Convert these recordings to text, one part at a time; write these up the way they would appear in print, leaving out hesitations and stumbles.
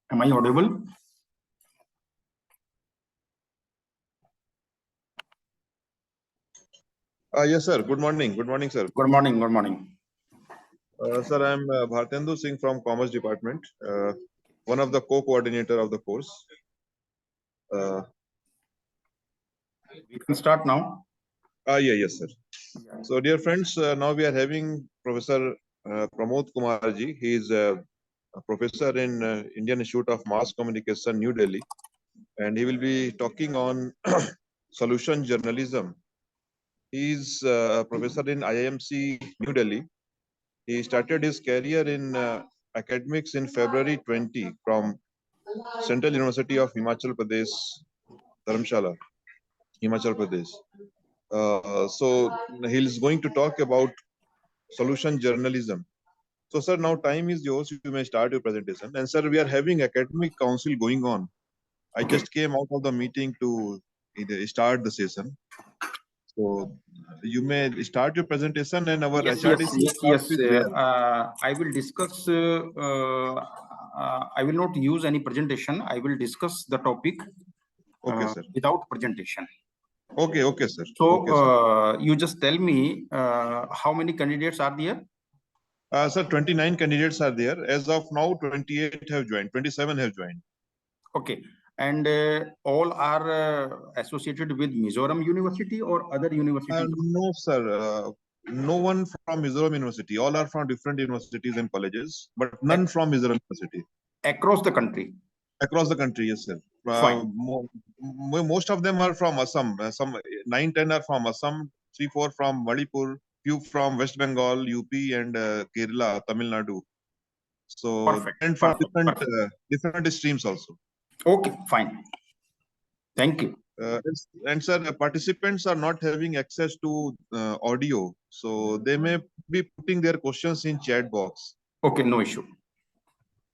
Am I audible? Yes, sir. Good morning. Good morning, sir. Good morning. Good morning. Sir, I'm Bhartendu Singh from Commerce Department, one of the co-coordinator of the course. We can start now. Yes, sir. Yeah. So, dear friends, now we are having Professor Pramod Kumar ji. He is a professor in Indian Institute of Mass Communication, New Delhi, and he will be talking on solution journalism. He is a professor in IIMC, New Delhi. He started his career in academics in February 20 from Central University of Himachal Pradesh, Dharamshala, Himachal Pradesh. So he is going to talk about solution journalism. So, sir, now time is yours. You may start your presentation. And, sir, we are having academic council going on. I just came out of the meeting to start the session. So, you may start your presentation and our HRDC. Yes. I will discuss. I will not use any presentation. I will discuss the topic. Okay, sir. Without presentation. Okay, sir. So, okay, sir. You just tell me how many candidates are there? Sir, 29 candidates are there. As of now, 28 have joined. 27 have joined. Okay. And all are associated with Mizoram University or other universities? No, sir. No one from Mizoram University. All are from different universities and colleges, but none from Mizoram University. Across the country? Across the country, yes, sir. Fine. Most of them are from Assam. Some 9, 10 are from Assam, 3, 4 from Manipur, few from West Bengal, UP, and Kerala, Tamil Nadu. So, perfect. And from Perfect. different streams also. Okay, fine. Thank you. And sir, participants are not having access to audio, so they may be putting their questions in chat box. Okay, no issue.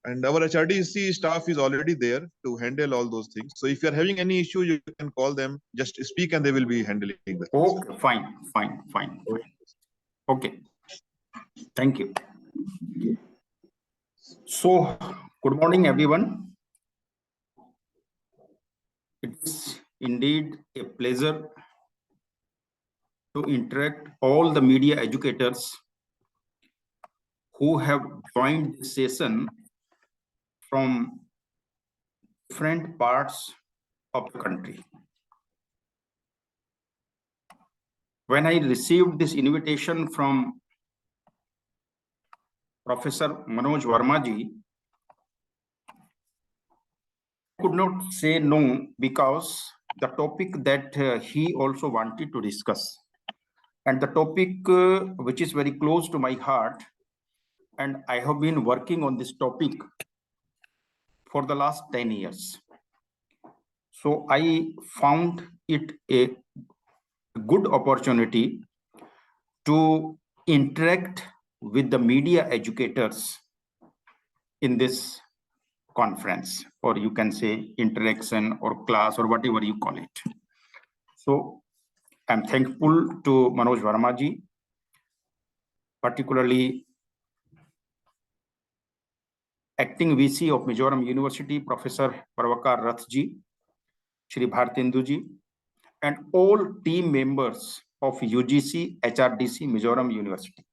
And our HRDC staff is already there to handle all those things. So if you are having any issue, you can call them, just speak and they will be handling that. Okay, fine. Okay. Thank you. So, good morning, everyone. It's indeed a pleasure to interact all the media educators who have joined this session from different parts of the country. When I received this invitation from Professor Manoj Verma ji, I could not say no because the topic that he also wanted to discuss, and the topic which is very close to my heart, and I have been working on this topic for the last 10 years. So I found it a good opportunity to interact with the media educators in this conference, or you can say interaction or class or whatever you call it. So I'm thankful to Manoj Verma ji, particularly Acting VC of Mizoram University, Professor Pravakar Rath ji, Shri Bhartendu ji, and all team members of UGC, HRDC, Mizoram University.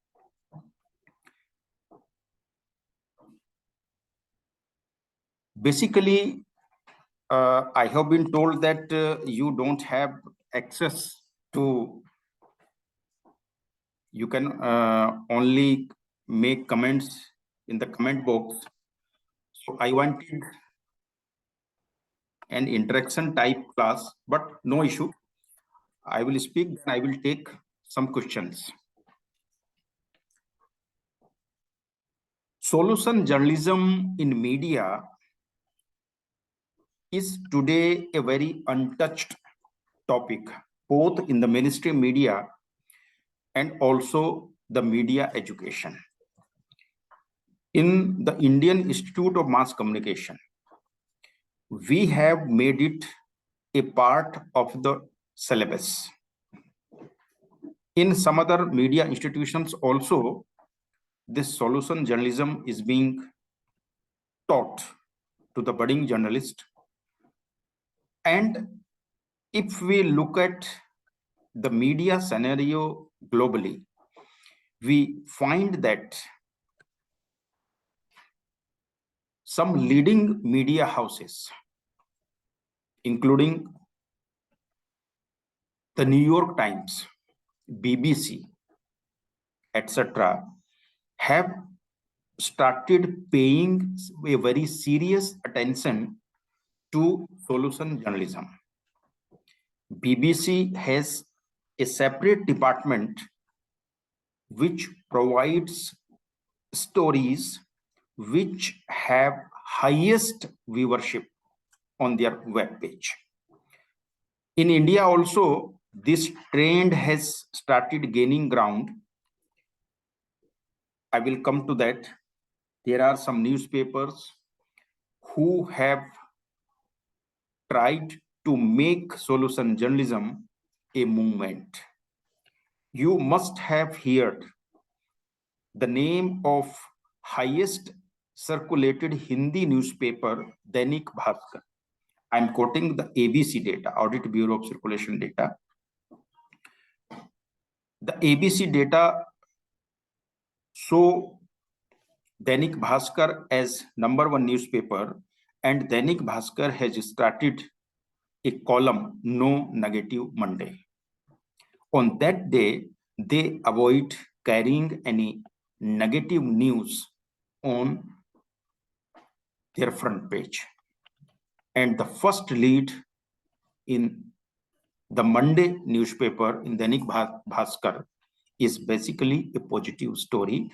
Basically, I have been told that you don't have access to, you can only make comments in the comment box. So I wanted an interaction type class, but no issue. I will speak, then I will take some questions. Solution journalism in media is today a very untouched topic, both in the mainstream media and also the media education. In the Indian Institute of Mass Communication, we have made it a part of the syllabus. In some other media institutions also, this solution journalism is being taught to the budding journalist. And if we look at the media scenario globally, we find that some leading media houses, including the New York Times, BBC, etc., have started paying a very serious attention to solution journalism. BBC has a separate department which provides stories which have highest viewership on their web page. In India also, this trend has started gaining ground. I will come to that. There are some newspapers who have tried to make solution journalism a movement. You must have heard the name of highest circulated Hindi newspaper, Dainik Bhaskar. I'm quoting the ABC data, Audit Bureau of Circulation data. The ABC data show Dainik Bhaskar as #1 newspaper, and Dainik Bhaskar has started a column, No Negative Monday. On that day, they avoid carrying any negative news on their front page. And the first lead in the Monday newspaper in Dainik Bhaskar is basically a positive story.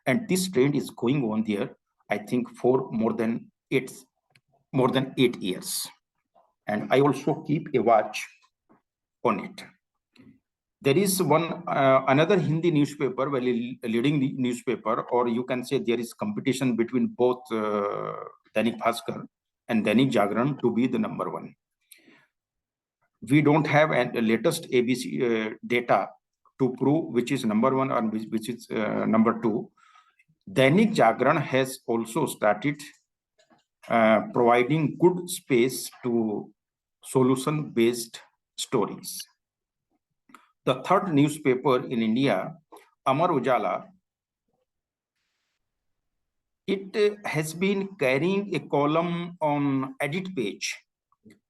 And this trend is going on there, I think, for more than 8 years. And I also keep a watch on it. There is one another Hindi newspaper, well, leading newspaper, or you can say there is competition between both Dainik Bhaskar and Dainik Jagran to be the #1. We don't have a latest ABC data to prove which is #1 and which is #2. Dainik Jagran has also started providing good space to solution-based stories. The third newspaper in India, Amar Ujala, it has been carrying a column on edit page,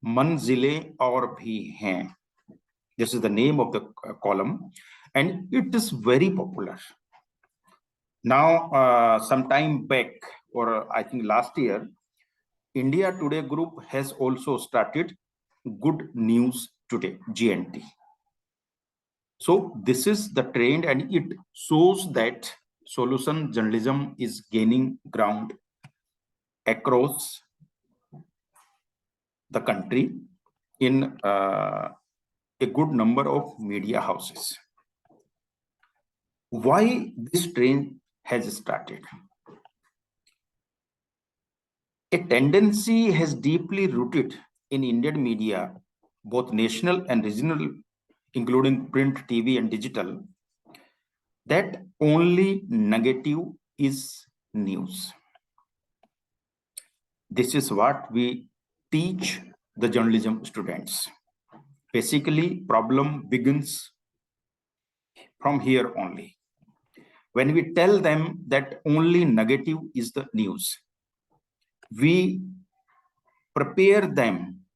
Manzile Aur Bhi Hain. This is the name of the column, and it is very popular. Now, some time back, or I think last year, India Today Group has also started Good News Today, GNT. So this is the trend, and it shows that solution journalism is gaining ground across the country in a good number of media houses. Why this trend has started? A tendency has deeply rooted in Indian media, both national and regional, including print, TV, and digital, that only negative is news. This is what we teach the journalism students. Basically, problem begins from here only. When we tell them that only negative is the news, we prepare them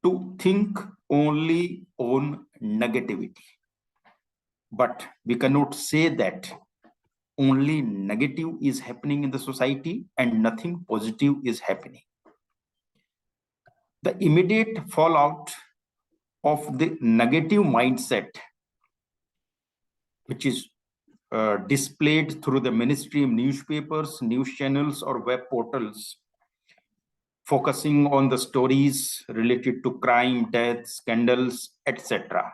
to think only on negativity. But we cannot say that only negative is happening in the society and nothing positive is happening. The immediate fallout of the negative mindset, which is displayed through the mainstream newspapers, news channels, or web portals, focusing on the stories related to crime, death, scandals, etc.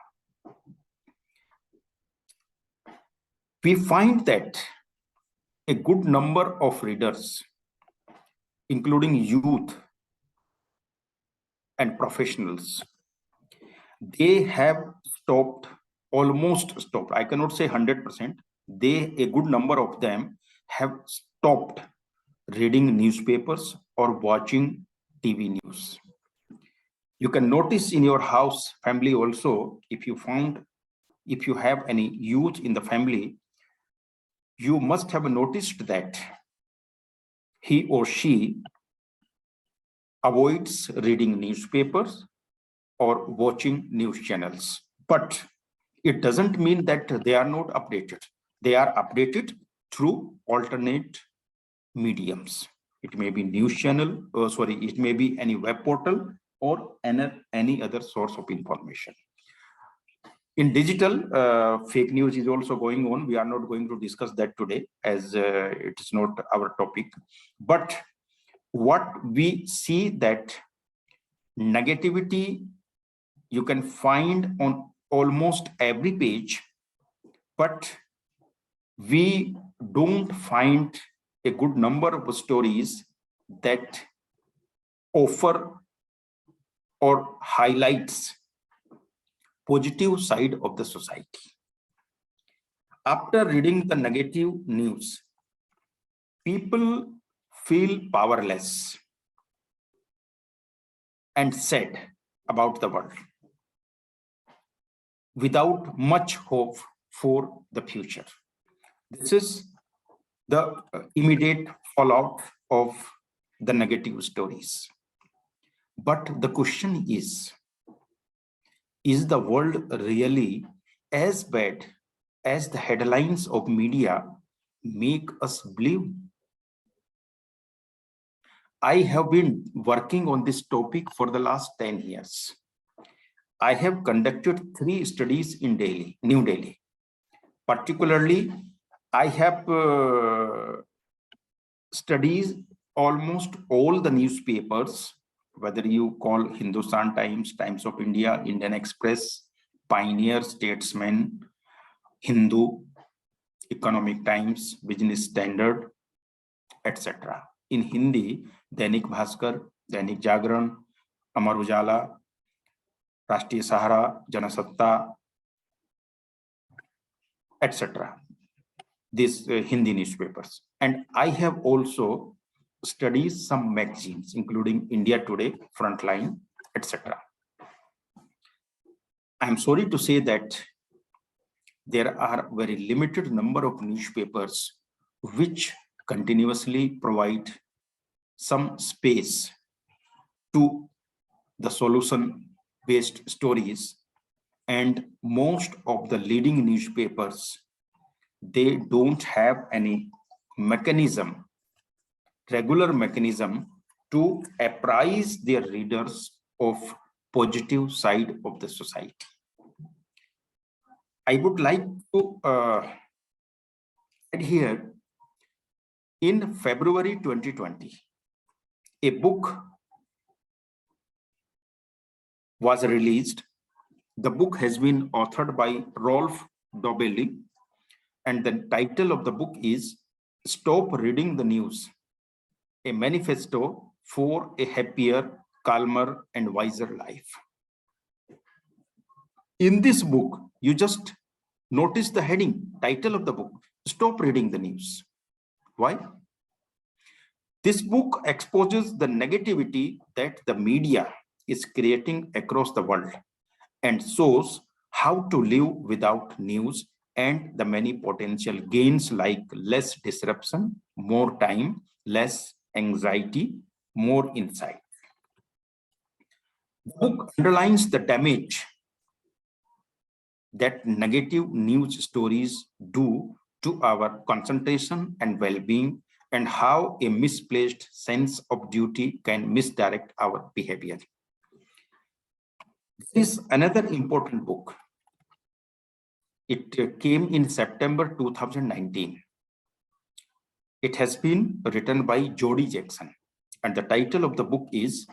We find that a good number of readers, including youth and professionals, they have almost stopped. I cannot say 100%. A good number of them have stopped reading newspapers or watching TV news. You can notice in your house family also, if you have any youth in the family, you must have noticed that he or she avoids reading newspapers or watching news channels. But it doesn't mean that they are not updated. They are updated through alternate mediums. It may be news channel, it may be any web portal or any other source of information. In digital, fake news is also going on. We are not going to discuss that today as it is not our topic. But what we see that negativity you can find on almost every page, but we don't find a good number of stories that offer or highlights positive side of the society. After reading the negative news, people feel powerless and sad about the world without much hope for the future. This is the immediate fallout of the negative stories. But the question is the world really as bad as the headlines of media make us believe? I have been working on this topic for the last 10 years. I have conducted 3 studies in New Delhi. Particularly, I have studied almost all the newspapers, whether you call Hindustan Times, Times of India, Indian Express, Pioneer, Statesman, Hindu, Economic Times, Business Standard, etc. In Hindi, Dainik Bhaskar, Dainik Jagran, Amar Ujala, Rashtriya Sahara, Janasatta, etc. These Hindi newspapers. And I have also studied some magazines, including India Today, Frontline, etc. I'm sorry to say that there are very limited number of newspapers which continuously provide some space to the solution-based stories, and most of the leading newspapers, they don't have any mechanism, regular mechanism to apprise their readers of positive side of the society. I would like to add here, in February 2020, a book was released. The book has been authored by Rolf Dobelli, and the title of the book is Stop Reading the News, a manifesto for a happier, calmer, and wiser life. In this book, you just notice the heading, title of the book, Stop Reading the News. Why? This book exposes the negativity that the media is creating across the world and shows how to live without news and the many potential gains like less disruption, more time, less anxiety, more insight. The book underlines the damage that negative news stories do to our concentration and well-being, and how a misplaced sense of duty can misdirect our behavior. This is another important book. It came in September 2019. It has been written by Jody Jackson, and the title of the book is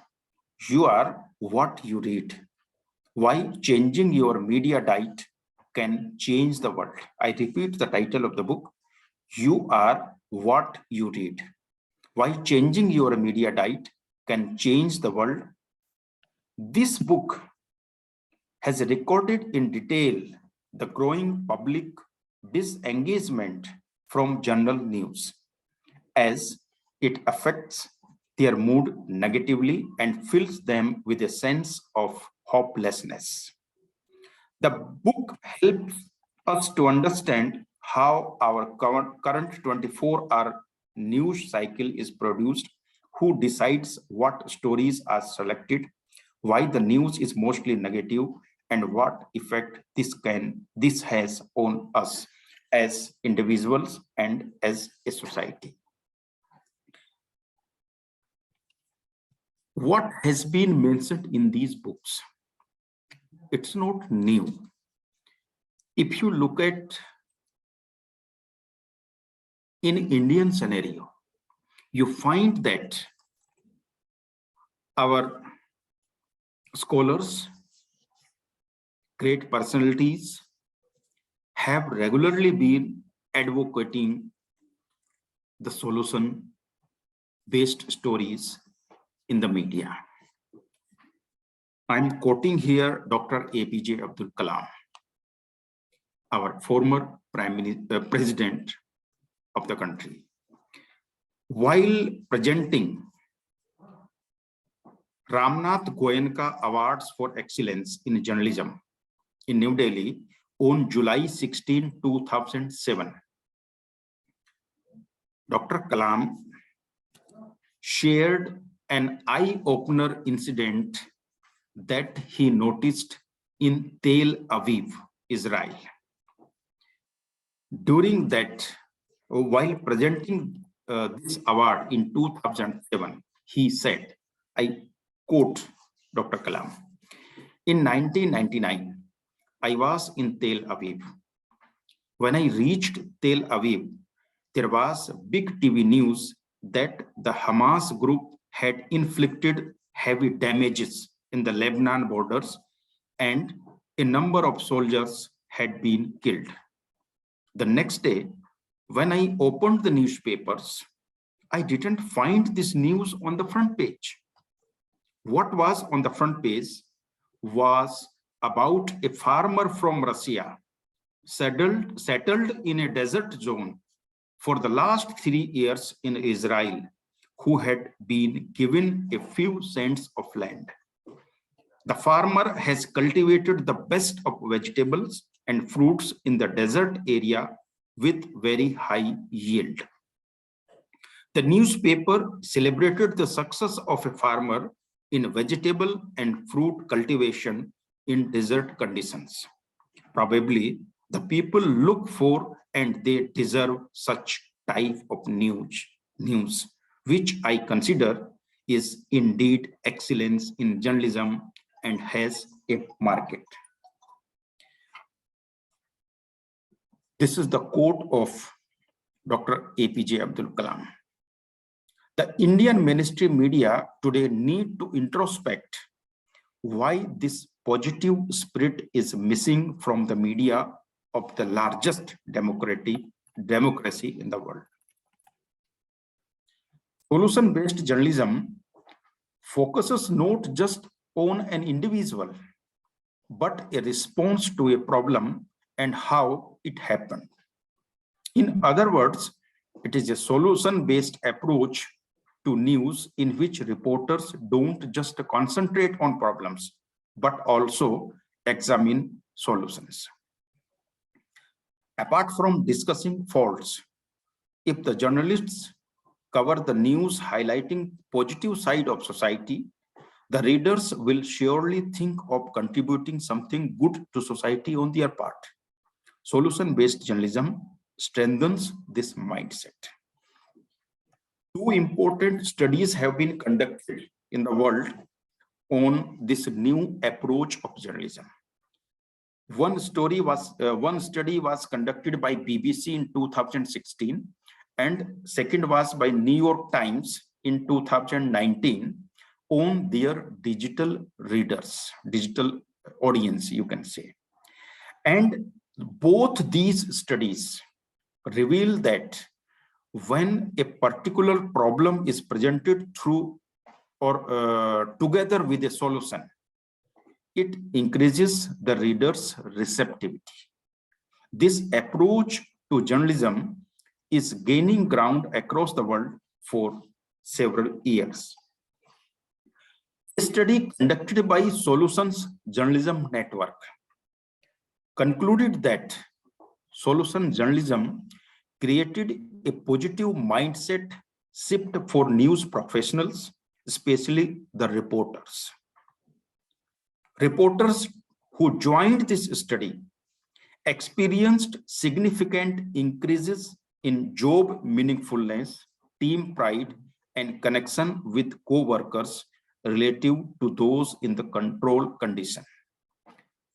You Are What You Read: Why Changing Your Media Diet Can Change the World. I repeat the title of the book, You Are What You Read: Why Changing Your Media Diet Can Change the World. This book has recorded in detail the growing public disengagement from general news, as It affects their mood negatively and fills them with a sense of hopelessness. The book helps us to understand how our current 24-hour news cycle is produced, who decides what stories are selected, why the news is mostly negative, and what effect this has on us as individuals and as a society. What has been mentioned in these books, it's not new. If you look at in Indian scenario, you find that our scholars, great personalities have regularly been advocating the solution-based stories in the media. I'm quoting here Dr. APJ Abdul Kalam, our former president of the country. While presenting Ramnath Goenka Awards for Excellence in Journalism in New Delhi on July 16, 2007, Dr. Kalam shared an eye-opener incident that he noticed in Tel Aviv, Israel. During that, while presenting this award in 2007, he said, I quote Dr. Kalam, in 1999, I was in Tel Aviv. When I reached Tel Aviv, there was big TV news that the Hamas group had inflicted heavy damages in the Lebanon borders and a number of soldiers had been killed. The next day, when I opened the newspapers, I didn't find this news on the front page. What was on the front page was about a farmer from Russia settled in a desert zone for the last 3 years in Israel, who had been given a few cents of land. The farmer has cultivated the best of vegetables and fruits in the desert area with very high yield. The newspaper celebrated the success of a farmer in vegetable and fruit cultivation in desert conditions. Probably the people look for and they deserve such type of news, which I consider is indeed excellence in journalism and has a market. This is the quote of Dr. APJ Abdul Kalam. The Indian mainstream media today need to introspect why this positive spirit is missing from the media of the largest democracy in the world. Solution-based journalism focuses not just on an individual, but a response to a problem and how it happened. In other words, it is a solution-based approach to news in which reporters don't just concentrate on problems, but also examine solutions. Apart from discussing faults, if the journalists cover the news highlighting positive side of society, the readers will surely think of contributing something good to society on their part. Solution-based journalism strengthens this mindset. Two important studies have been conducted in the world on this new approach of journalism. One study was conducted by BBC in 2016, and second was by New York Times in 2019 on their digital readers, digital audience, you can say. And both these studies reveal that when a particular problem is presented through or together with a solution, it increases the reader's receptivity. This approach to journalism is gaining ground across the world for several years. A study conducted by Solutions Journalism Network concluded that solution journalism created a positive mindset shift for news professionals, especially the reporters. Reporters who joined this study experienced significant increases in job meaningfulness, team pride, and connection with co-workers relative to those in the control condition.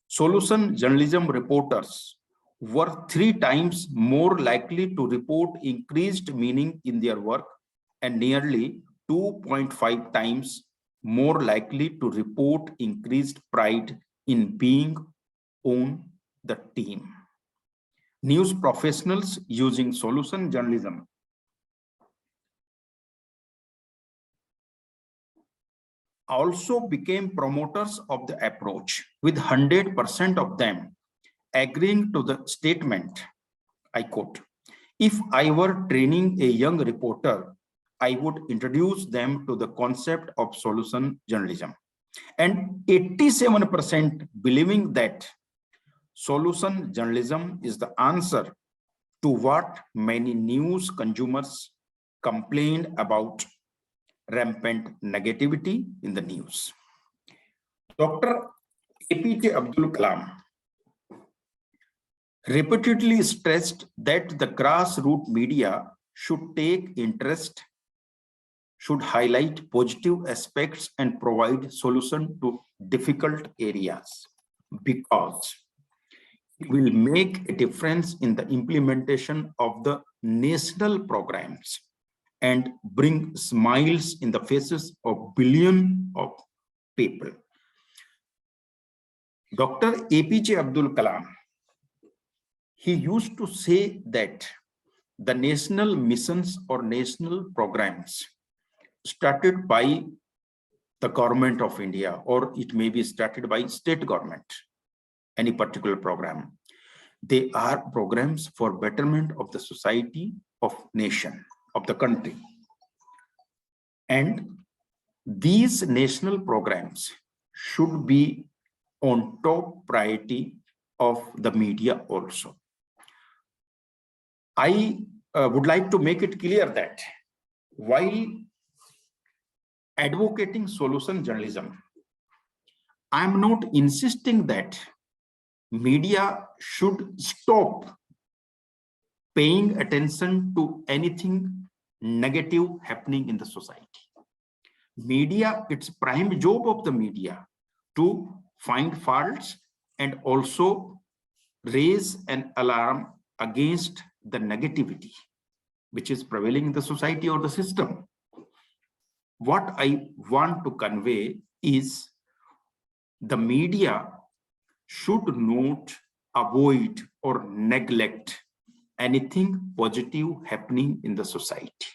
Solution journalism reporters were 3 times more likely to report increased meaning in their work and nearly 2.5 times more likely to report increased pride in being on the team. News professionals using solution journalism also became promoters of the approach, with 100% of them agreeing to the statement. I quote, "If I were training a young reporter, I would introduce them to the concept of solution journalism." And 87% believing that solution journalism is the answer to what many news consumers complained about: rampant negativity in the news. Dr. APJ Abdul Kalam repeatedly stressed that the grassroots media should take interest, should highlight positive aspects and provide solution to difficult areas, because it will make a difference in the implementation of the national programs and bring smiles in the faces of billions of people. Dr. APJ Abdul Kalam, he used to say that the national missions or national programs started by the government of India, or it may be started by state government, any particular program. They are programs for betterment of the society, of nation, of the country. And these national programs should be on top priority of the media also. I would like to make it clear that while advocating solution journalism, I am not insisting that media should stop paying attention to anything negative happening in the society. Media, it's prime job of the media to find faults and also raise an alarm against the negativity which is prevailing in the society or the system. What I want to convey is the media should not avoid or neglect anything positive happening in the society.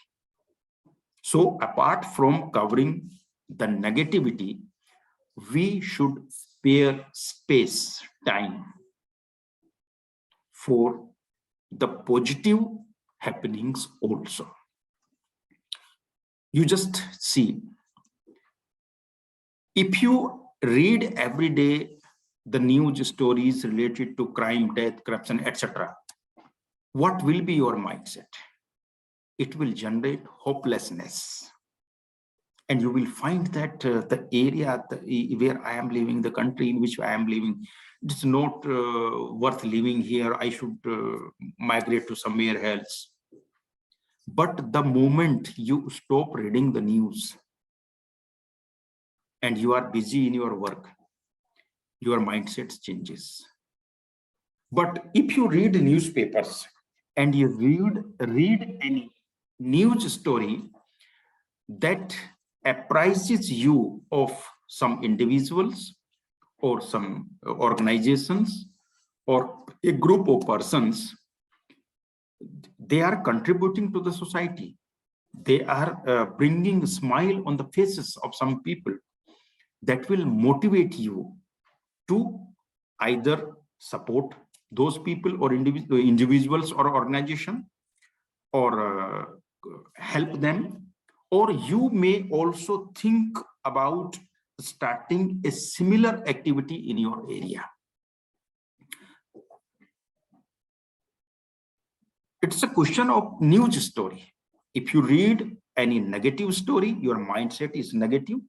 So apart from covering the negativity, we should spare space, time for the positive happenings also. You just see, if you read every day the news stories related to crime, death, corruption, etc., what will be your mindset? It will generate hopelessness. And you will find that the area where I am living, the country in which I am living, it's not worth living here. I should migrate to somewhere else. But the moment you stop reading the news and you are busy in your work, your mindset changes. But if you read newspapers and you read any news story that apprises you of some individuals or some organizations or a group of persons, they are contributing to the society. They are bringing a smile on the faces of some people that will motivate you to either support those people or individuals or organization, or help them, Or you may also think about starting a similar activity in your area. It's a question of news story. If you read any negative story, your mindset is negative,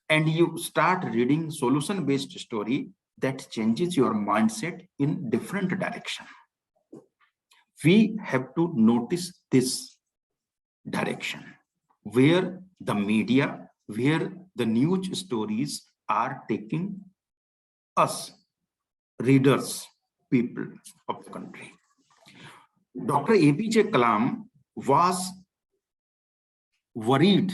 and you start reading solution-based story, that changes your mindset in different direction. We have to notice this direction, where the media, where the news stories are taking us, readers, people of the country. Dr. APJ Kalam was worried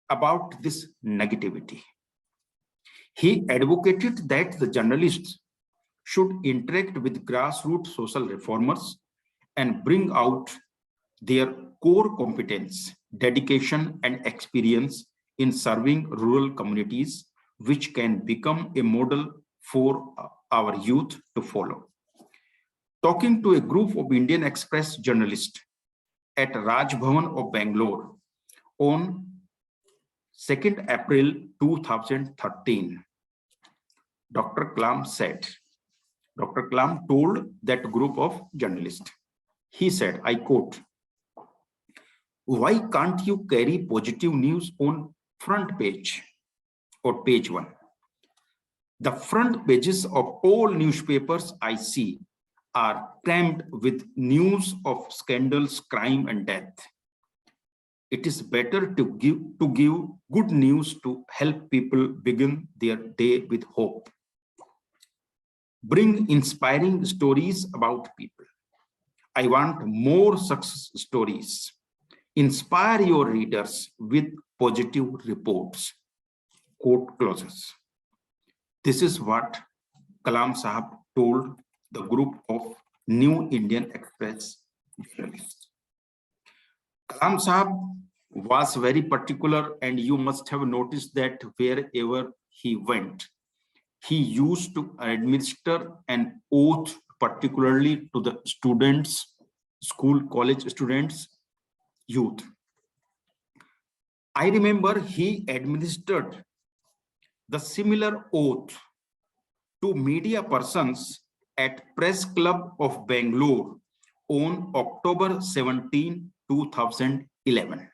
about this negativity. He advocated that the journalists should interact with grassroots social reformers and bring out their core competence, dedication, and experience in serving rural communities, which can become a model for our youth to follow. Talking to a group of Indian Express journalists at Raj Bhavan of Bangalore on 2nd April 2013, Dr. Kalam told that group of journalists, he said, I quote, "Why can't you carry positive news on front page or page 1? The front pages of all newspapers I see are crammed with news of scandals, crime, and death. It is better to give good news to help people begin their day with hope. Bring inspiring stories about people. I want more success stories. Inspire your readers with positive reports." Quote closes. This is what Kalam Sahab told the group of New Indian Express journalists. Kalam Sahab was very particular, and you must have noticed that wherever he went, he used to administer an oath, particularly to the students, school, college students, youth. I remember he administered the similar oath to media persons at Press Club of Bangalore on October 17, 2011.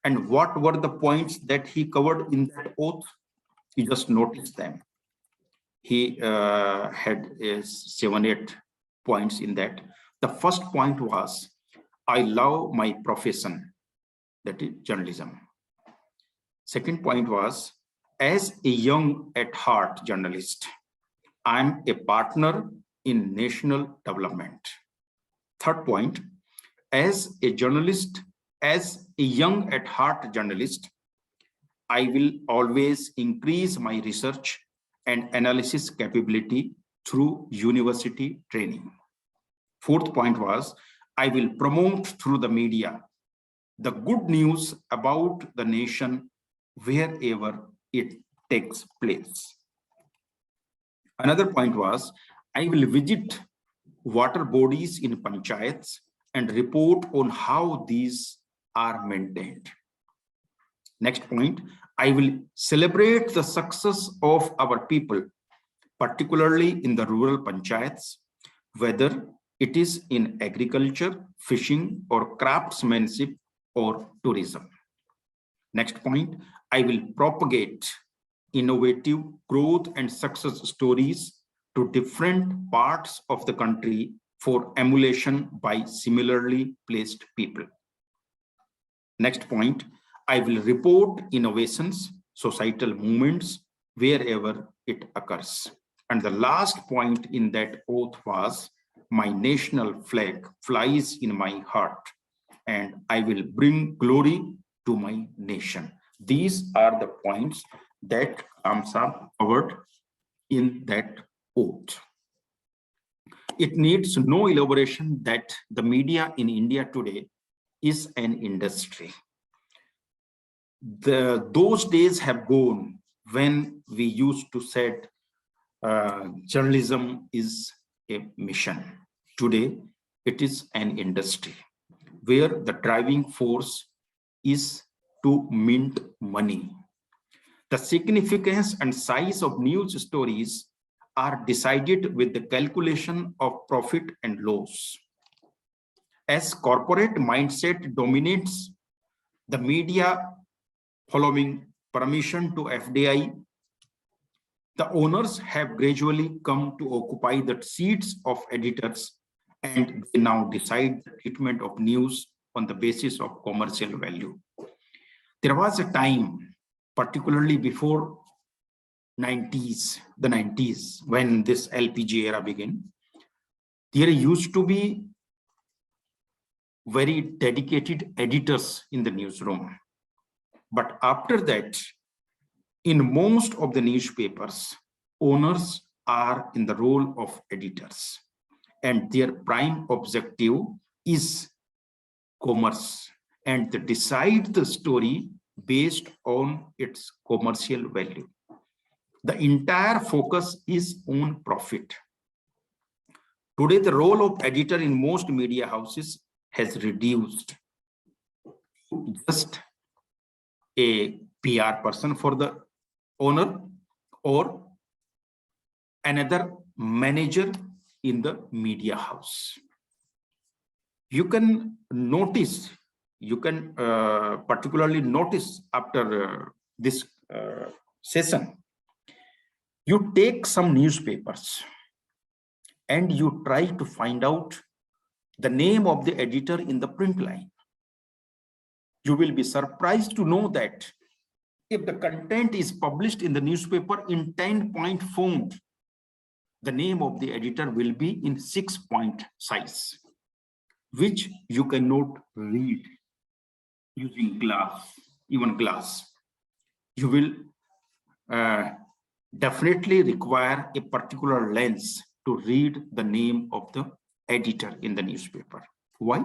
And what were the points that he covered in that oath? You just notice them. He had 7-8 points in that. The first point was, I love my profession, that is journalism. Second point was, as a young at heart journalist, I'm a partner in national development. Third point, as a journalist, as a young at heart journalist, I will always increase my research and analysis capability through university training. Fourth point was, I will promote through the media the good news about the nation wherever it takes place. Another point was, I will visit water bodies in panchayats and report on how these are maintained. Next point, I will celebrate the success of our people, particularly in the rural panchayats, whether it is in agriculture, fishing, or craftsmanship or tourism. Next point, I will propagate innovative growth and success stories to different parts of the country for emulation by similarly placed people. Next point, I will report innovations, societal movements wherever it occurs. And the last point in that oath was, my national flag flies in my heart and I will bring glory to my nation. These are the points that AMSA covered in that oath. It needs no elaboration that the media in India today is an industry. Those days have gone when we used to say journalism is a mission. Today, it is an industry where the driving force is to mint money. The significance and size of news stories are decided with the calculation of profit and loss. As corporate mindset dominates the media following permission to FDI, the owners have gradually come to occupy the seats of editors, and they now decide the treatment of news on the basis of commercial value. There was a time, particularly before the 90s, when this LPG era began, there used to be very dedicated editors in the newsroom. But after that, in most of the newspapers, owners are in the role of editors, and their prime objective is commerce, and they decide the story based on its commercial value. The entire focus is on profit. Today, the role of editor in most media houses has reduced to just a PR person for the owner or another manager in the media house. You can notice, particularly notice after this session, you take some newspapers and you try to find out the name of the editor in the print line. You will be surprised to know that if the content is published in the newspaper in 10-point font, the name of the editor will be in 6-point size, which you cannot read using glass, even glass. You will definitely require a particular lens to read the name of the editor in the newspaper. Why?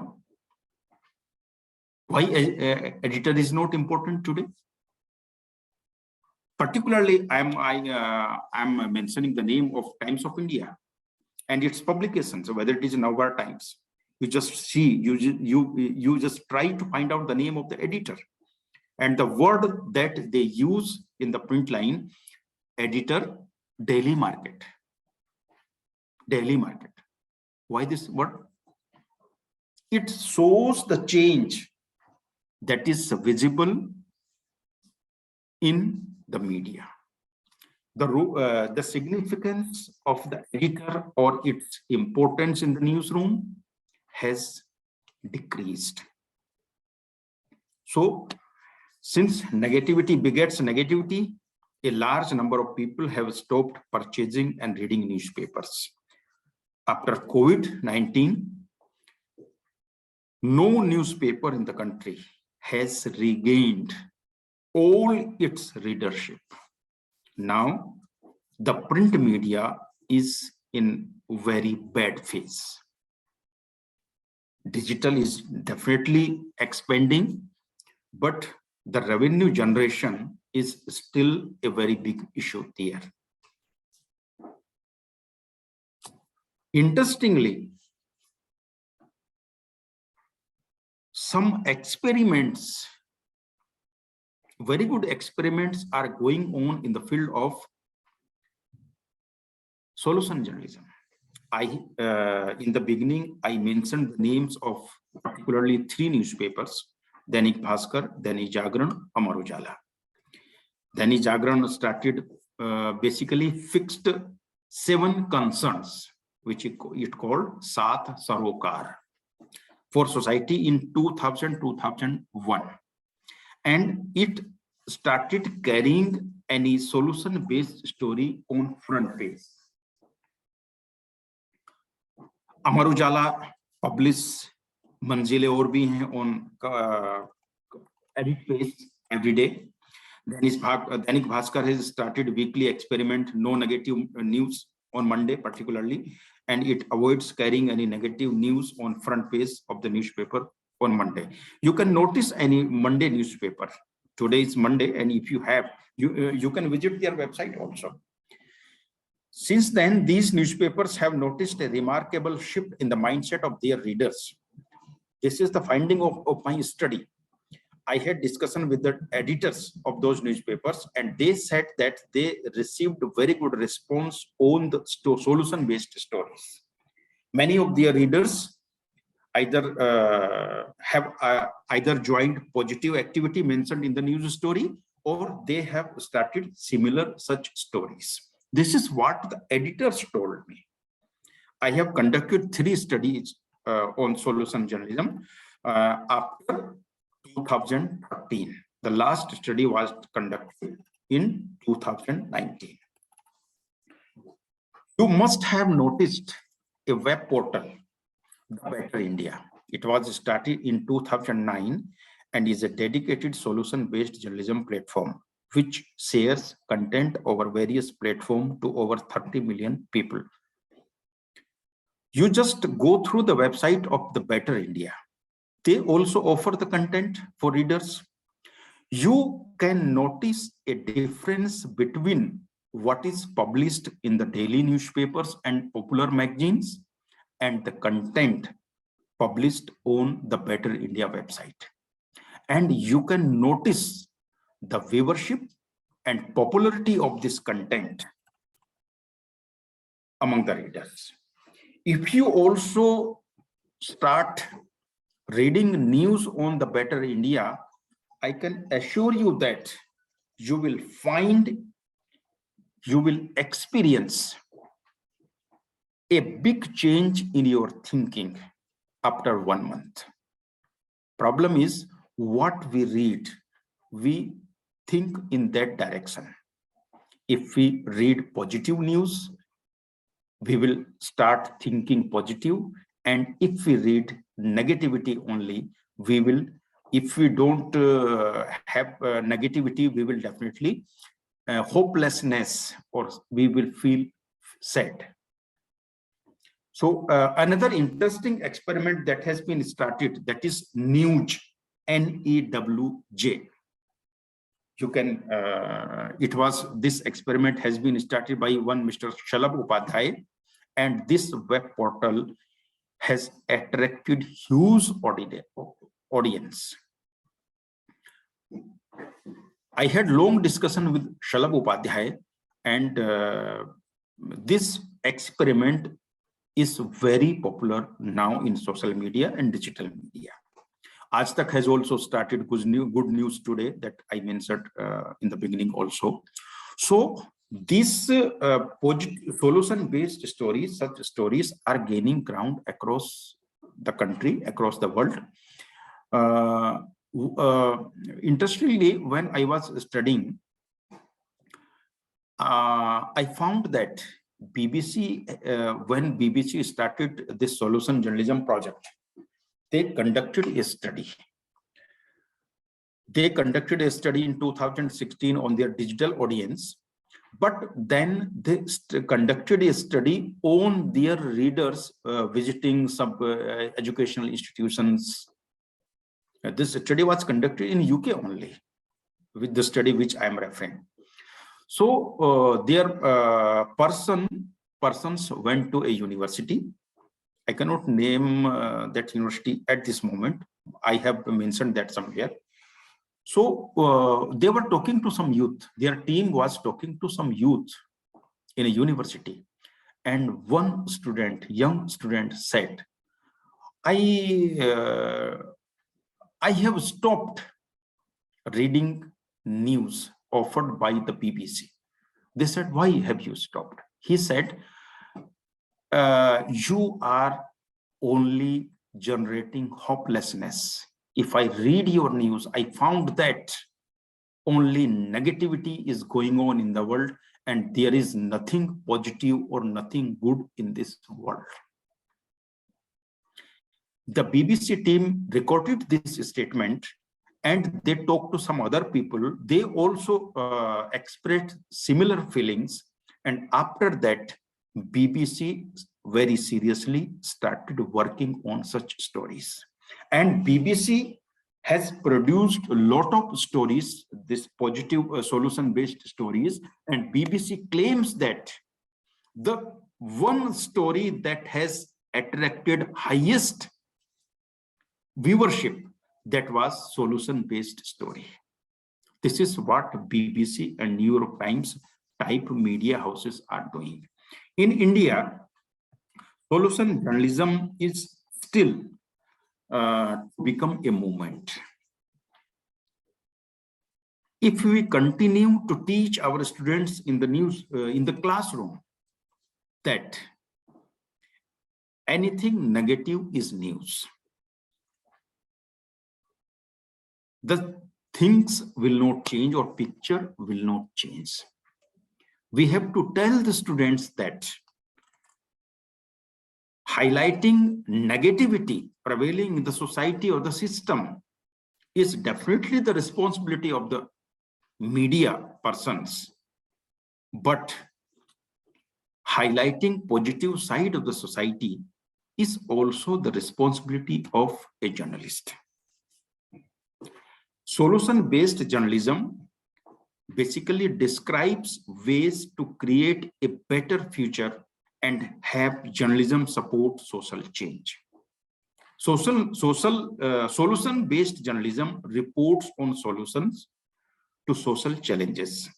Why editor is not important today? Particularly, I'm mentioning the name of Times of India and its publications, whether it is Navbar Times. You just see, you just try to find out the name of the editor, and the word that they use in the print line, editor, daily market. Daily market. Why this word? It shows the change that is visible in the media. The significance of the editor or its importance in the newsroom has decreased. So, since negativity begets negativity, a large number of people have stopped purchasing and reading newspapers. After COVID-19, no newspaper in the country has regained all its readership. Now, the print media is in very bad phase. Digital is definitely expanding, but the revenue generation is still a very big issue there. Interestingly, some experiments, very good experiments, are going on in the field of solution journalism. In the beginning, I mentioned the names of particularly 3 newspapers: Dainik Bhaskar, Dainik Jagran, Amar Ujala. Dainik Jagran started basically fixed 7 concerns, which it called Saath Sarokar, for society in 2000-2001. And it started carrying any solution-based story on front page. Amar Ujala publish मंजिलें और भी हैं on edit page every day. Dainik Bhaskar has started weekly experiment, no negative news on Monday particularly, and it avoids carrying any negative news on front page of the newspaper on Monday. You can notice any Monday newspaper. Today is Monday, and if you have, you can visit their website also. Since then, these newspapers have noticed a remarkable shift in the mindset of their readers. This is the finding of my study. I had discussion with the editors of those newspapers, and they said that they received very good response on the solution-based stories. Many of their readers either have either joined positive activity mentioned in the news story, or they have started similar such stories. This is what the editors told me. I have conducted 3 studies on solution journalism after 2013. The last study was conducted in 2019. You must have noticed a web portal, The Better India. It was started in 2009 and is a dedicated solution-based journalism platform which shares content over various platforms to over 30 million people. You just go through the website of The Better India. They also offer the content for readers. You can notice a difference between what is published in the daily newspapers and popular magazines and the content published on the Better India website. And you can notice the viewership and popularity of this content among the readers. If you also start reading news on the Better India, I can assure you that you will experience a big change in your thinking after 1 month. Problem is, what we read, we think in that direction. If we read positive news, we will start thinking positive, and if we read negativity only, we will, if we don't have negativity, we will definitely hopelessness, or we will feel sad. So another interesting experiment that has been started, that is Newj, N-E-W-J. You can, this experiment has been started by one Mr. Shalabh Upadhyay, and this web portal has attracted huge audience. I had long discussion with Shalabh Upadhyay, and this experiment is very popular now in social media and digital media. Aj Tak has also started good news today that I mentioned in the beginning also. So these solution-based stories, such stories are gaining ground across the country, across the world. Interestingly, when I was studying, I found that BBC, when BBC started this solution journalism project, they conducted a study. They conducted a study in 2016 on their digital audience, but then they conducted a study on their readers visiting some educational institutions. This study was conducted in UK only, with the study which I am referring. So their persons went to a university. I cannot name that university at this moment. I have mentioned that somewhere. So they were talking to some youth. Their team was talking to some youth in a university. And one student, young student, said, I have stopped reading news offered by the BBC. They said, why have you stopped? He said, you are only generating hopelessness. If I read your news, I found that only negativity is going on in the world, and there is nothing positive or nothing good in this world. The BBC team recorded this statement, and they talked to some other people. They also expressed similar feelings, and after that, BBC very seriously started working on such stories. And BBC has produced a lot of stories, this positive solution-based stories, and BBC claims that the one story that has attracted highest viewership that was solution-based story. This is what BBC and New York Times type media houses are doing. In India, solution journalism is still become a movement. If we continue to teach our students in the classroom that anything negative is news, the things will not change or picture will not change. We have to tell the students that highlighting negativity prevailing in the society or the system is definitely the responsibility of the media persons, but highlighting positive side of the society is also the responsibility of a journalist. Solution-based journalism basically describes ways to create a better future and have journalism support social change. Solution-based journalism reports on solutions to social challenges.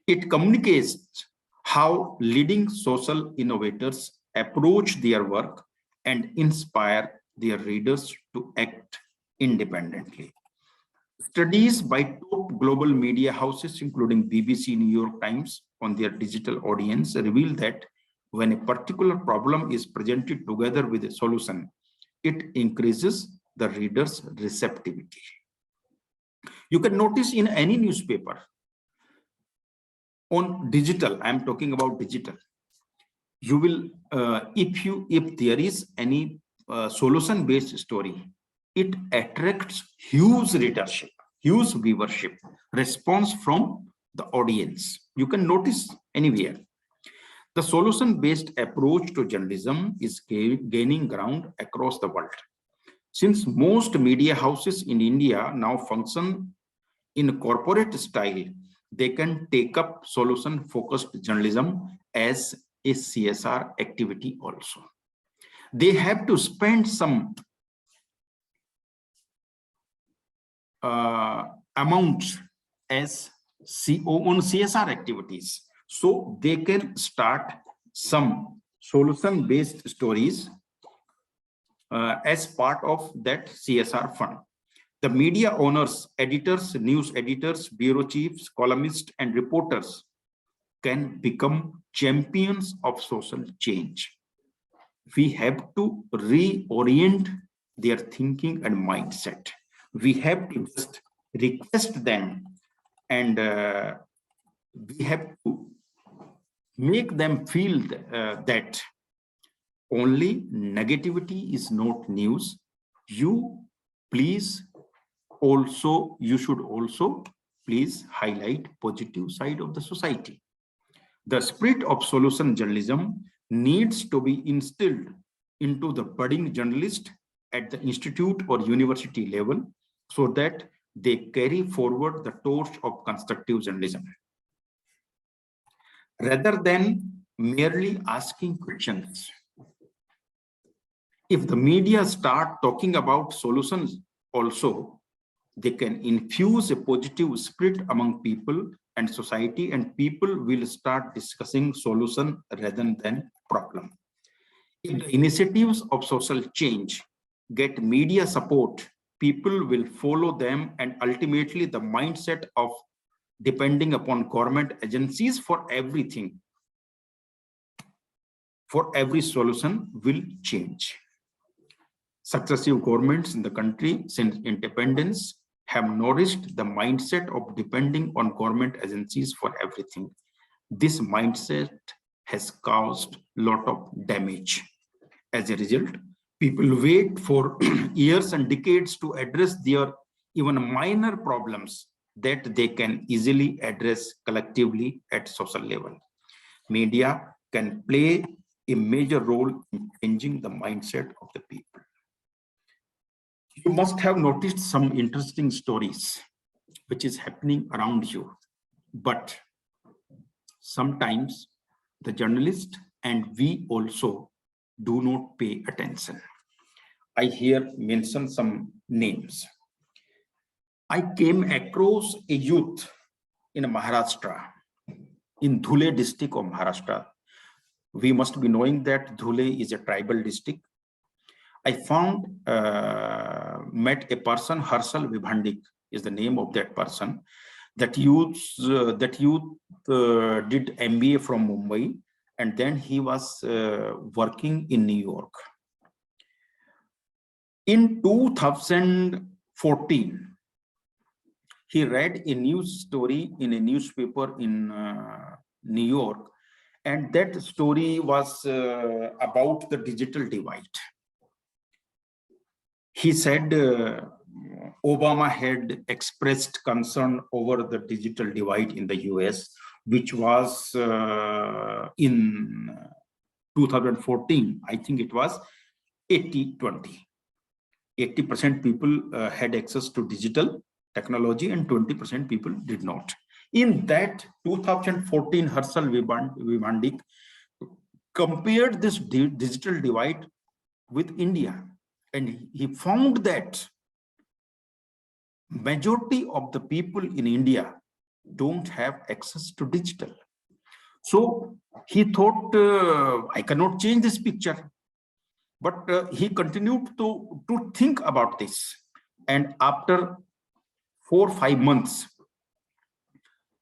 It communicates how leading social innovators approach their work and inspire their readers to act independently. Studies by top global media houses, including BBC, New York Times, on their digital audience reveal that when a particular problem is presented together with a solution, it increases the reader's receptivity. You can notice in any newspaper on digital, I'm talking about digital, you will, if there is any solution-based story, it attracts huge readership, huge viewership, response from the audience. You can notice anywhere. The solution-based approach to journalism is gaining ground across the world. Since most media houses in India now function in corporate style, they can take up solution-focused journalism as a CSR activity also. They have to spend some amount as on CSR activities, so they can start some solution-based stories as part of that CSR fund. The media owners, editors, news editors, bureau chiefs, columnists, and reporters can become champions of social change. We have to reorient their thinking and mindset. We have to just request them, and we have to make them feel that only negativity is not news. You should also please highlight positive side of the society. The spirit of solution journalism needs to be instilled into the budding journalist at the institute or university level, so that they carry forward the torch of constructive journalism. Rather than merely asking questions, if the media start talking about solutions also, they can infuse a positive spirit among people and society, and people will start discussing solution rather than problem. If the initiatives of social change get media support, people will follow them, and ultimately the mindset of depending upon government agencies for everything, for every solution, will change. Successive governments in the country since independence have nourished the mindset of depending on government agencies for everything. This mindset has caused a lot of damage. As a result, people wait for years and decades to address their even minor problems that they can easily address collectively at social level. Media can play a major role in changing the mindset of the people. You must have noticed some interesting stories which is happening around you, but sometimes the journalist and we also do not pay attention. I here mention some names. I came across a youth in Maharashtra, in Dhule district of Maharashtra. We must be knowing that Dhule is a tribal district. I met a person, Harshal Vibhandik is the name of that person. That youth did MBA from Mumbai, and then he was working in New York. In 2014, he read a news story in a newspaper in New York, and that story was about the digital divide. He said Obama had expressed concern over the digital divide in the US, which was in 2014, I think it was 80-20. 80% people had access to digital technology and 20% people did not. In that 2014, Harshal Vibhandik compared this digital divide with India, and he found that majority of the people in India don't have access to digital. So he thought, I cannot change this picture. But he continued to think about this. And after 4 or 5 months,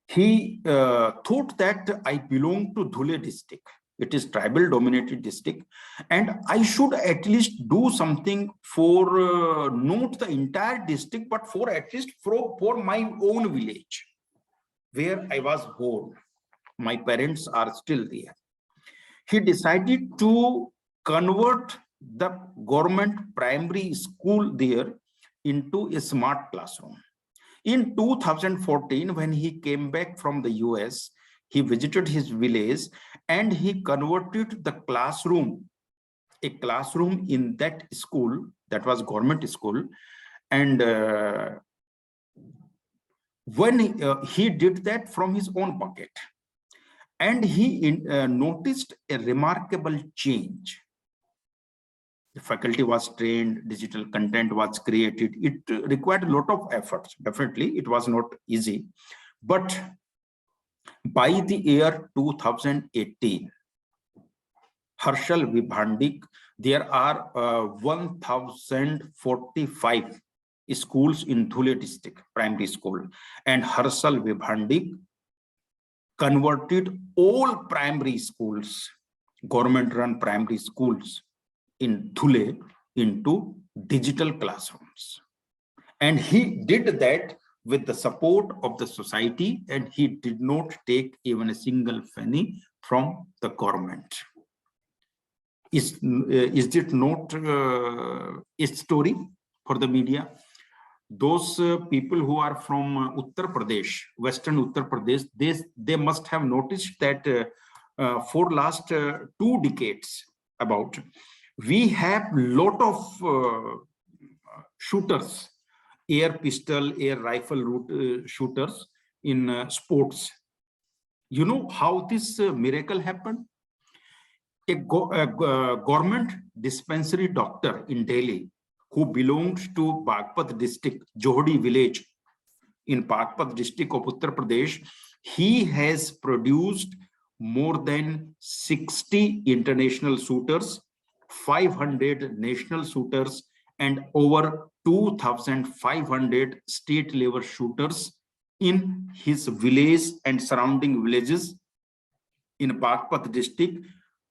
he thought that I belong to Dhule district. It is tribal dominated district. And I should at least do something for not the entire district, but for at least for my own village, where I was born. My parents are still there. He decided to convert the government primary school there into a smart classroom. In 2014, when he came back from the US, he visited his village and he converted the classroom, a classroom in that school, that was government school. And when he did that from his own pocket, and he noticed a remarkable change. The faculty was trained, digital content was created. It required a lot of efforts. Definitely, it was not easy. But by the year 2018, Harshal Vibhandik, there are 1,045 schools in Dhule district, primary school. And Harshal Vibhandik converted all primary schools, government-run primary schools in Dhule into digital classrooms. And he did that with the support of the society, and he did not take even a single penny from the government. Is it not a story for the media? Those people who are from Uttar Pradesh, Western Uttar Pradesh, they must have noticed that for last 2 decades about, we have lot of shooters, air pistol, air rifle shooters in sports. You know how this miracle happened? A government dispensary doctor in Delhi who belongs to Bagpat district, Johdi village in Bagpat district of Uttar Pradesh, he has produced more than 60 international shooters, 500 national shooters, and over 2,500 state level shooters in his village and surrounding villages in Bagpat district,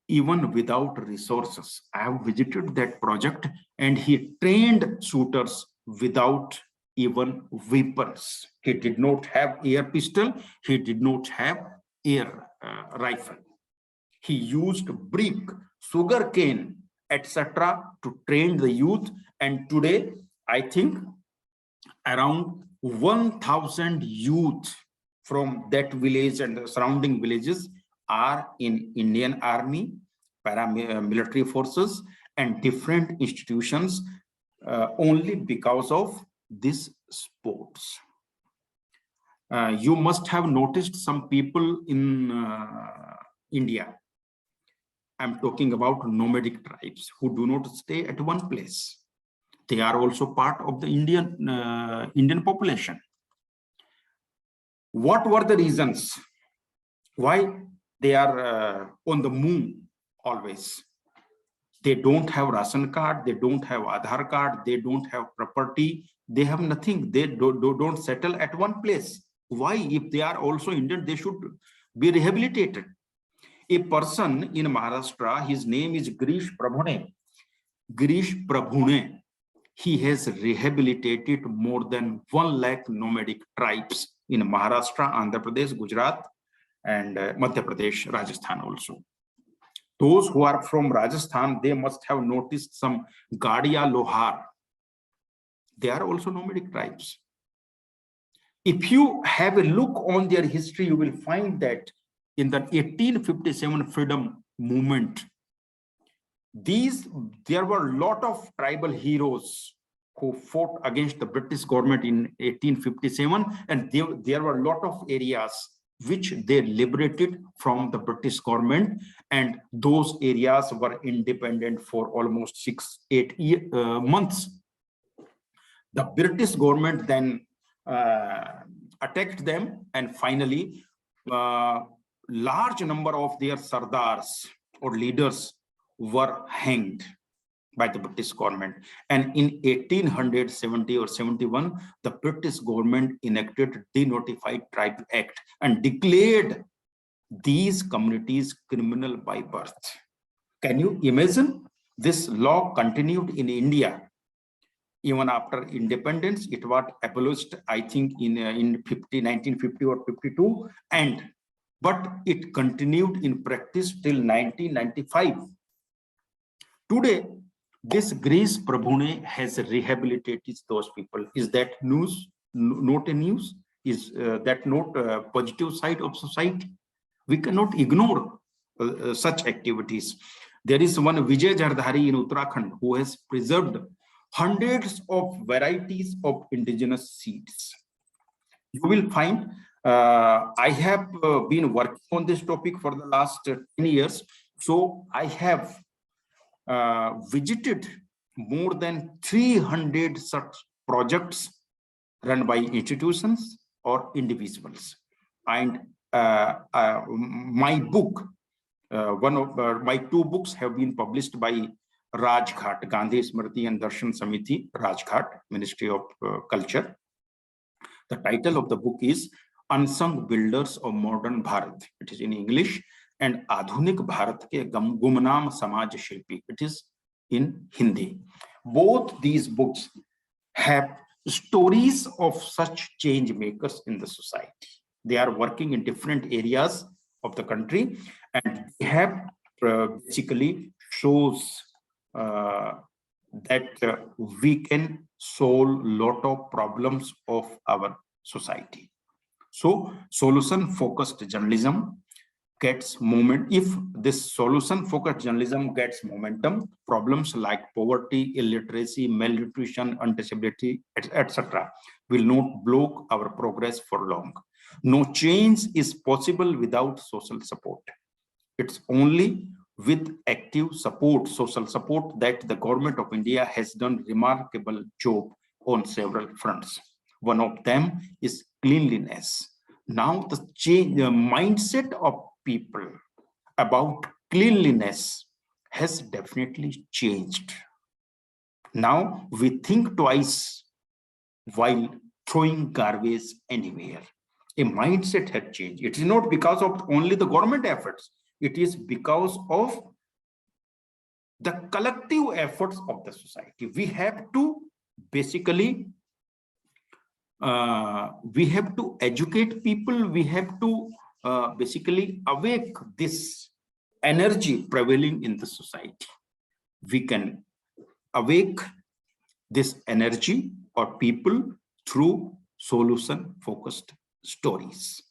even without resources. I have visited that project, and he trained shooters without even weapons. He did not have air pistol, he did not have air rifle. He used brick, sugarcane, etc. to train the youth, and today I think around 1,000 youth from that village and the surrounding villages are in Indian Army, paramilitary forces, and different institutions only because of this sports. You must have noticed some people in India. I'm talking about nomadic tribes who do not stay at one place. They are also part of the Indian population. What were the reasons why they are on the move always? They don't have ration card, they don't have Aadhaar card, they don't have property, they have nothing. They don't settle at one place. Why? If they are also Indian, they should be rehabilitated. A person in Maharashtra, his name is Girish Prabhune. Girish Prabhune, he has rehabilitated more than 1 lakh nomadic tribes in Maharashtra, Andhra Pradesh, Gujarat, and Madhya Pradesh, Rajasthan also. Those who are from Rajasthan, they must have noticed some Gadia Lohar. They are also nomadic tribes. If you have a look on their history, you will find that in the 1857 freedom movement, there were a lot of tribal heroes who fought against the British government in 1857, and there were a lot of areas which they liberated from the British government, and those areas were independent for almost 6-8 months. The British government then attacked them, and finally large number of their sardars or leaders were hanged by the British government. And in 1870 or 71, the British government enacted Denotified Tribe Act and declared these communities criminal by birth. Can you imagine? This law continued in India. Even after independence, it was abolished, I think, in 1950 or 52, but it continued in practice till 1995. Today, this Girish Prabhune has rehabilitated those people. Is that news? Not a news? Is that not a positive side of society? We cannot ignore such activities. There is one Vijay Jardhari in Uttarakhand who has preserved hundreds of varieties of indigenous seeds. You will find, I have been working on this topic for the last 10 years. So I have visited more than 300 such projects run by institutions or individuals. And my book, one of my 2 books have been published by Rajghat, Gandhi Smriti and Darshan Samiti, Rajghat, Ministry of Culture. The title of the book is Unsung Builders of Modern Bharat. It is in English. And Adhunik Bharat ke Gumnam Samaj Shilpi. It is in Hindi. Both these books have stories of such change makers in the society. They are working in different areas of the country, and they have basically shows that we can solve a lot of problems of our society. So solution focused journalism gets moment. If this solution focused journalism gets momentum, problems like poverty, illiteracy, malnutrition, untouchability, etc. will not block our progress for long. No change is possible without social support. It's only with active support, social support, that the government of India has done remarkable job on several fronts. One of them is cleanliness. Now the mindset of people about cleanliness has definitely changed. Now we think twice while throwing garbage anywhere. A mindset had changed. It is not because of only the government efforts. It is because of the collective efforts of the society. We have to basically educate people. We have to basically awake this energy prevailing in the society. We can awake this energy or people through solution focused stories.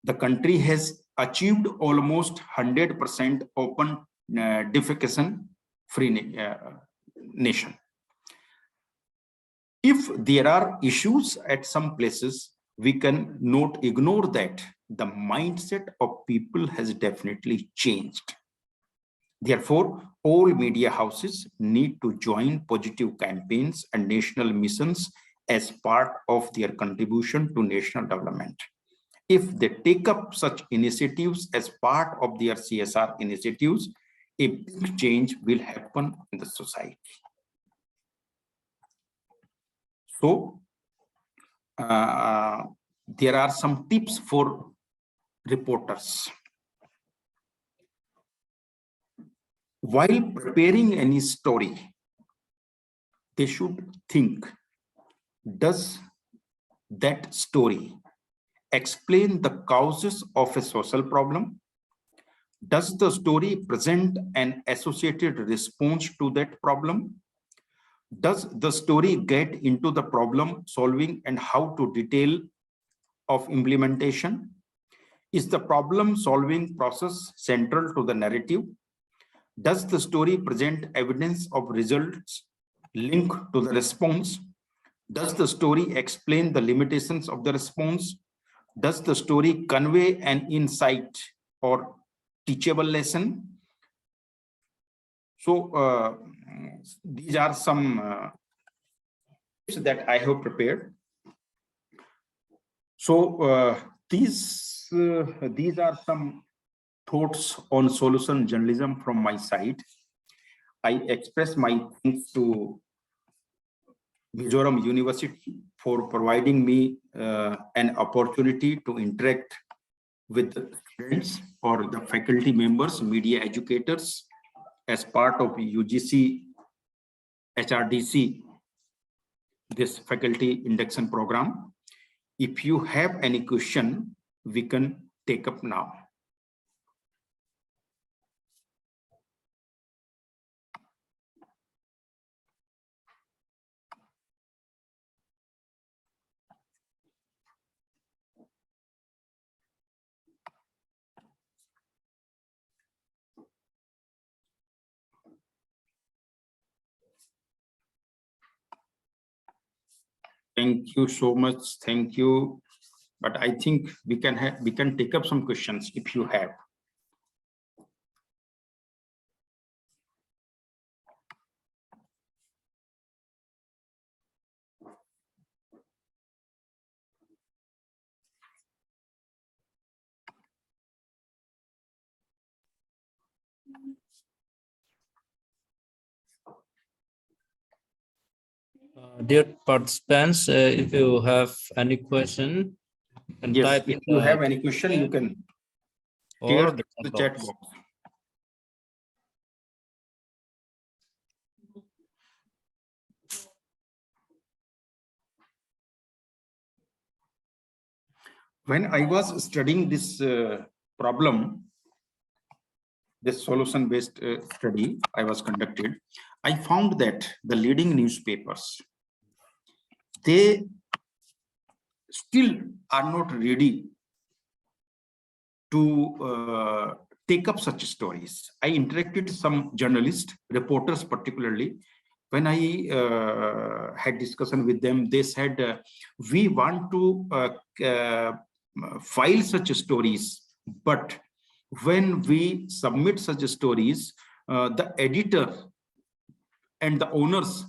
The country has achieved almost 100% open defecation free nation. If there are issues at some places, we can not ignore that the mindset of people has definitely changed. Therefore, all media houses need to join positive campaigns and national missions as part of their contribution to national development. If they take up such initiatives as part of their CSR initiatives, a big change will happen in the society. So, there are some tips for reporters. While preparing any story, they should think, does that story explain the causes of a social problem? Does the story present an associated response to that problem? Does the story get into the problem solving and how to detail of implementation? Is the problem solving process central to the narrative? Does the story present evidence of results linked to the response? Does the story explain the limitations of the response? Does the story convey an insight or teachable lesson? So these are some tips that I have prepared. So these are some thoughts on solution journalism from my side. I express my thanks to Mizoram University for providing me an opportunity to interact with the students or the faculty members, media educators, as part of UGC HRDC, this faculty induction program. If you have any question, we can take up now. Thank you so much. Thank you. But I think we can take up some questions if you have. Dear participants, if you have any question, and Yes, type if in you the have any question, you can or share the chat box. When I was studying this problem, this solution-based study I was conducted, I found that the leading newspapers, they still are not ready to take up such stories. I interacted with some journalists, reporters particularly. When I had discussion with them, they said, we want to file such stories, but when we submit such stories, the editor and the owners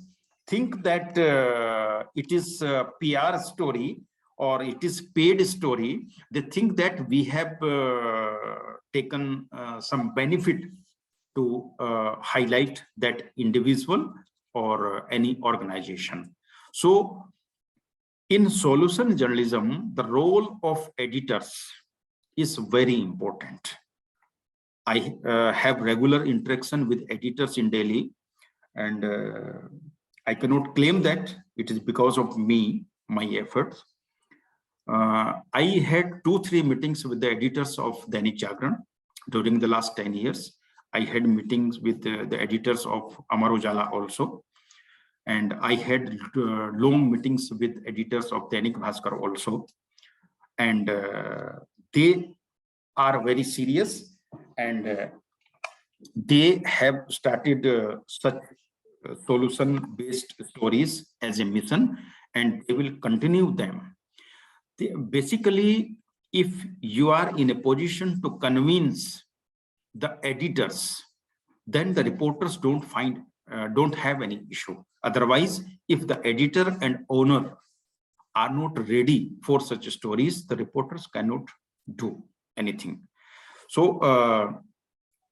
think that it is a PR story or it is paid story. They think that we have taken some benefit to highlight that individual or any organization. So in solution journalism, the role of editors is very important. I have regular interaction with editors in Delhi, and I cannot claim that it is because of me, my efforts. I had 2-3 meetings with the editors of Dainik Jagran during the last 10 years. I had meetings with the editors of Amar Ujala also. And I had long meetings with editors of Dainik Bhaskar also. And they are very serious, and they have started such solution-based stories as a mission, and they will continue them. Basically, if you are in a position to convince the editors then the reporters don't have any issue. Otherwise, if the editor and owner are not ready for such stories, the reporters cannot do anything. So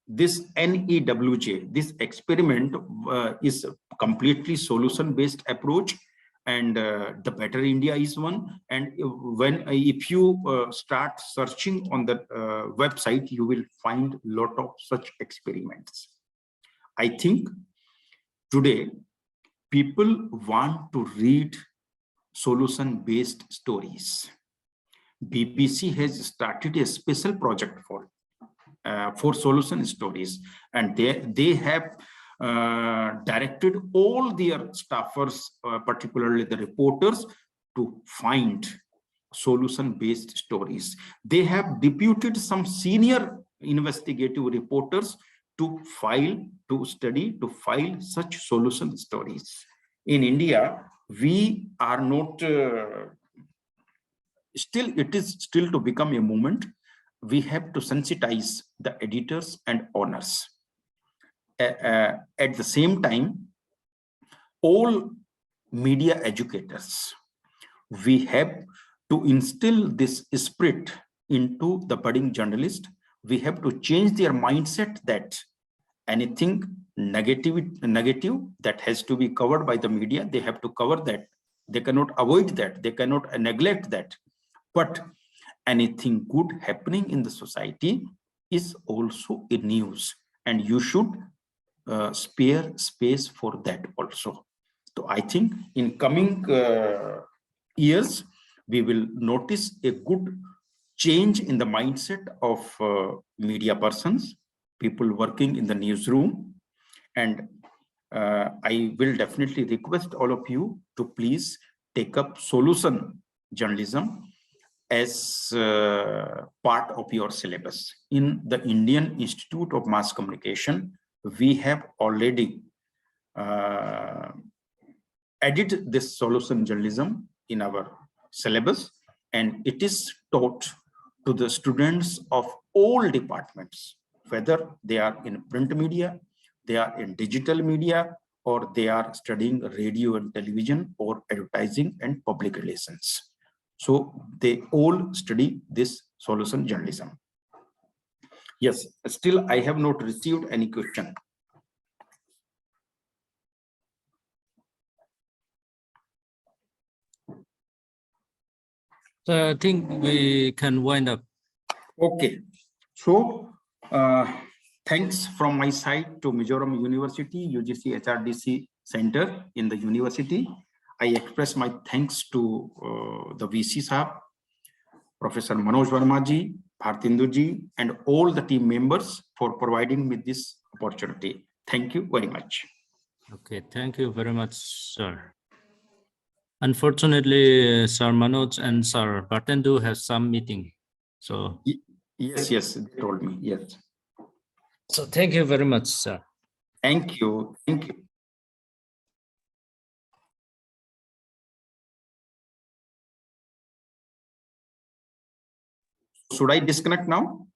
this NEWJ, this experiment is a completely solution-based approach, and the Better India is one. And if you start searching on the website, you will find a lot of such experiments. I think today people want to read solution-based stories. BBC has started a special project for solution stories, and they have directed all their staffers, particularly the reporters, to find solution-based stories. They have deputed some senior investigative reporters to file such solution stories. In India, we are not it is still to become a movement. We have to sensitize the editors and owners. At the same time, all media educators, we have to instill this spirit into the budding journalist. We have to change their mindset that anything negative that has to be covered by the media, they have to cover that. They cannot avoid that. They cannot neglect that. But anything good happening in the society is also a news, and you should spare space for that also. So I think in coming years, we will notice a good change in the mindset of media persons, people working in the newsroom. And I will definitely request all of you to please take up solution journalism as part of your syllabus. In the Indian Institute of Mass Communication, we have already added this solution journalism in our syllabus, and it is taught to the students of all departments, whether they are in print media, they are in digital media, or they are studying radio and television, or advertising and public relations. So they all study this solution journalism. Yes, still I have not received any question. So I think we can wind up. Okay. So thanks from my side to Mizoram University, UGC HRDC Center in the university. I express my thanks to the VC Sahab, Professor Manoj Verma ji, Bhartindu ji, and all the team members for providing me this opportunity. Thank you very much. Okay, thank you very much, sir. Unfortunately, Sir Manoj and Sir Bhartindu have some meeting. So Yes, they told me, yes. So thank you very much, sir. Thank you. Should I disconnect now?